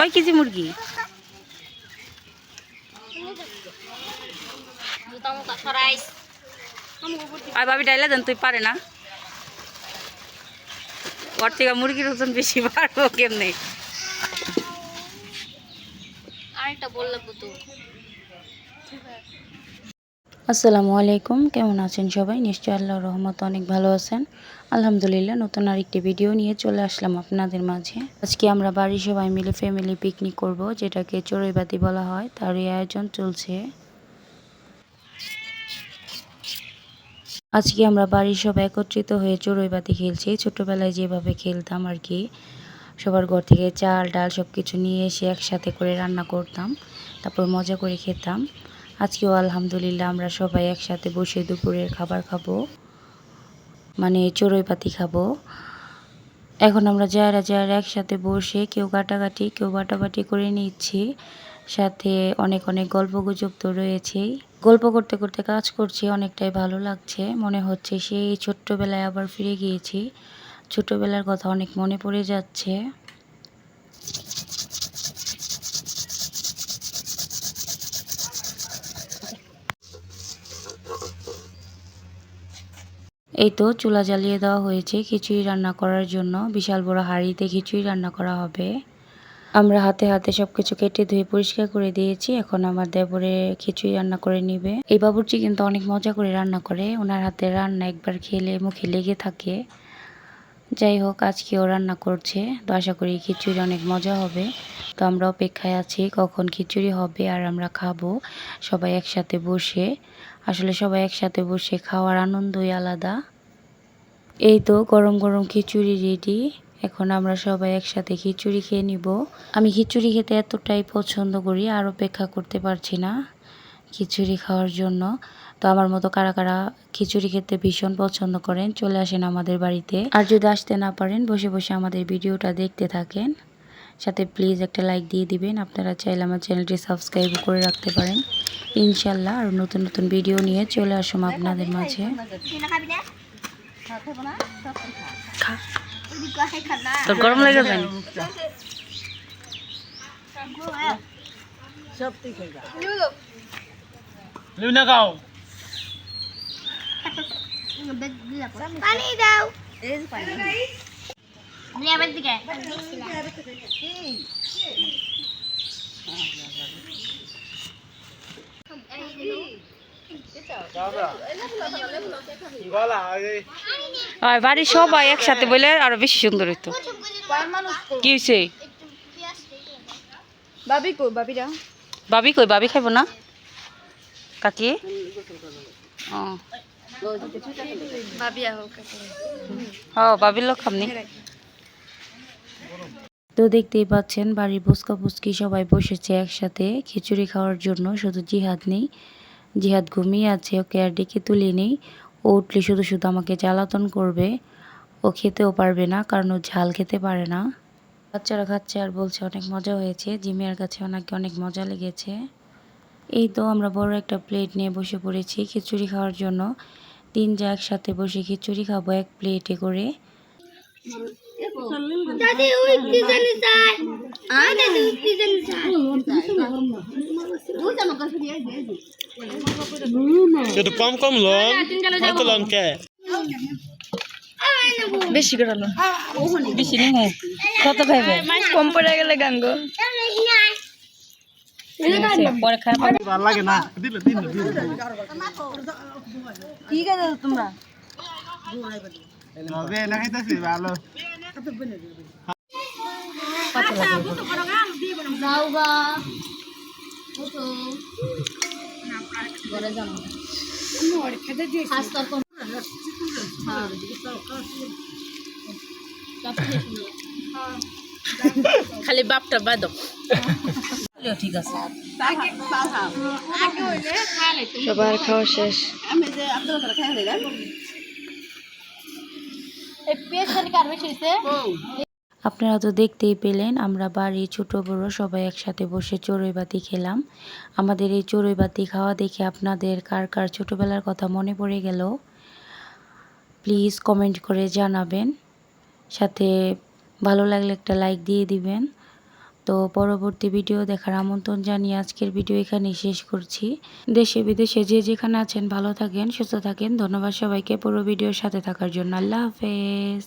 কয় কেজি মুরগি? আর ভাবি ডাইলা দেন, তুই পারে না ওর থেকে মুরগির ওজন বেশি, পারবো কেমনে? আরেকটা বললে তো। আসসালামু আলাইকুম, কেমন আছেন সবাই? নিশ্চয়ই আল্লাহর রহমত অনেক ভালো আছেন। আলহামদুলিল্লাহ, নতুন আরেকটি ভিডিও নিয়ে চলে আসলাম আপনাদের মাঝে। আজকে আমরা বাড়ির সবাই মিলে ফ্যামিলি পিকনিক করব, যেটাকে চড়ুইবাতি বলা হয়, তারই আয়োজন চলছে। আজকে আমরা বাড়ির সবাই একত্রিত হয়ে চড়ুইবাতি খেলছি। ছোটবেলায় যেভাবে খেলতাম আর কি, সবার ঘর থেকে চাল ডাল সব কিছু নিয়ে এসে একসাথে করে রান্না করতাম, তারপর মজা করে খেতাম। আজকেও আলহামদুলিল্লাহ আমরা সবাই একসাথে বসে দুপুরের খাবার খাবো, মানে চড়ুইবাতি খাবো। এখন আমরা যারা যারা একসাথে বসে কেউ কাটাকাটি কেউ বাটাবাটি করে নিচ্ছি, সাথে অনেক অনেক গল্পগুজব তো রয়েছেই। গল্প করতে করতে কাজ করছি, অনেকটাই ভালো লাগছে। মনে হচ্ছে সেই ছোট্টবেলায় আবার ফিরে গিয়েছি, ছোটবেলার কথা অনেক মনে পড়ে যাচ্ছে। এই তো চুলা জ্বালিয়ে দেওয়া হয়েছে খিচুড়ি রান্না করার জন্য। বিশাল বড় হাঁড়িতে খিচুড়ি রান্না করা হবে। আমরা হাতে হাতে সবকিছু কেটে ধুয়ে পরিষ্কার করে দিয়েছি। এখন আমার দেবরে খিচুড়ি রান্না করে নিবে। এই বাবুর্চি কিন্তু অনেক মজা করে রান্না করে, ওনার হাতে রান্না একবার খেলে মুখে লেগে থাকে। যাই হোক, আজকেও রান্না করছে, তো আশা করি খিচুড়ি অনেক মজা হবে। তো আমরা অপেক্ষায় আছি কখন খিচুড়ি হবে আর আমরা খাবো সবাই একসাথে বসে। আসলে সবাই একসাথে বসে খাওয়ার আনন্দই আলাদা। এই তো গরম গরম খিচুড়ি রেডি। এখন আমরা সবাই একসাথে খিচুড়ি খেয়ে নিব। আমি খিচুড়ি খেতে এতটাই পছন্দ করি, আর অপেক্ষা করতে পারছি না খিচুড়ি খাওয়ার জন্য। তো আমার মতো কারা কারা খিচুড়ি খেতে ভীষণ পছন্দ করেন, চলে আসেন আমাদের বাড়িতে। আর যদি আসতে না পারেন, বসে বসে আমাদের ভিডিওটা দেখতে থাকেন। সাথে প্লিজ একটা লাইক দিয়ে দিবেন। আপনারা চাইলে আমার চ্যানেলটি সাবস্ক্রাইব করে রাখতে পারেন। ইনশাল্লাহ আর নতুন নতুন ভিডিও নিয়ে চলে আসুন আপনাদের মাঝে। তোর গরম লাগে কেন? পানি দাও। দিকে বাড়ির সবাই একসাথে বলে আরো বেশি সুন্দর হইতো। কি হয়েছে? বাবি কই? বাবিরা বাবি কই? বাবি খাইব না কাকি? বাবি আহ বাবির লোক খামনি। তো দেখতেই পাচ্ছেন বাড়ির বুসকা বুসকি সবাই বসেছে একসাথে খিচুড়ি খাওয়ার জন্য। শুধু জিহাদ নেই, জিহাদ ঘুমিয়ে আছে, ওকে আর ডেকে তুলে নেই। ও উঠলে শুধু শুধু আমাকে জ্বালাতন করবে। ও খেতেও পারবে না, কারণ ও ঝাল খেতে পারে না। বাচ্চারা খাচ্ছে আর বলছে অনেক মজা হয়েছে, জিমিয়ার কাছে ওনাকে অনেক মজা লেগেছে। এই তো আমরা বড় একটা প্লেট নিয়ে বসে পড়েছি খিচুড়ি খাওয়ার জন্য। তিন যা একসাথে বসে খিচুড়ি খাবো এক প্লেটে করে। দাদি ওই কি জানি চাই দাদি ওই কি জানি চাই একটু কম কম লন, কত লন কে? বেশি করে লো, বেশি নেই। কত খাইবে? কম পড়ে গেলে গাঙ্গ পরে খাবে। ভালো লাগে না, দিল দিল দিল। কি করে তোমরা? হবে না খাইতাছি ভালো। যাওগা ওঠো ঘরে যাবো খালি বাপটা বাদ ঠিক আছে। সবার খাওয়া শেষ। আপনারা তো দেখতেই পেলেন, আমরা বাড়ি ছোট বড় সবাই একসাথে বসে চড়ুইবাতি খেলাম। আমাদের এই চড়ুইবাতি খাওয়া দেখে আপনাদের কার কার ছোটবেলার কথা মনে পড়ে গেল প্লিজ কমেন্ট করে জানাবেন। সাথে ভালো লাগলে একটা লাইক দিয়ে দিবেন। তো পরবর্তী ভিডিও দেখার আমন্ত্রণ জানিয়ে আজকের ভিডিও এখানেই শেষ করছি। দেশে বিদেশে যে যেখানে আছেন ভালো থাকেন, সুস্থ থাকেন। ধন্যবাদ সবাইকে পুরো ভিডিওর সাথে থাকার জন্য। আল্লাহ হাফেজ।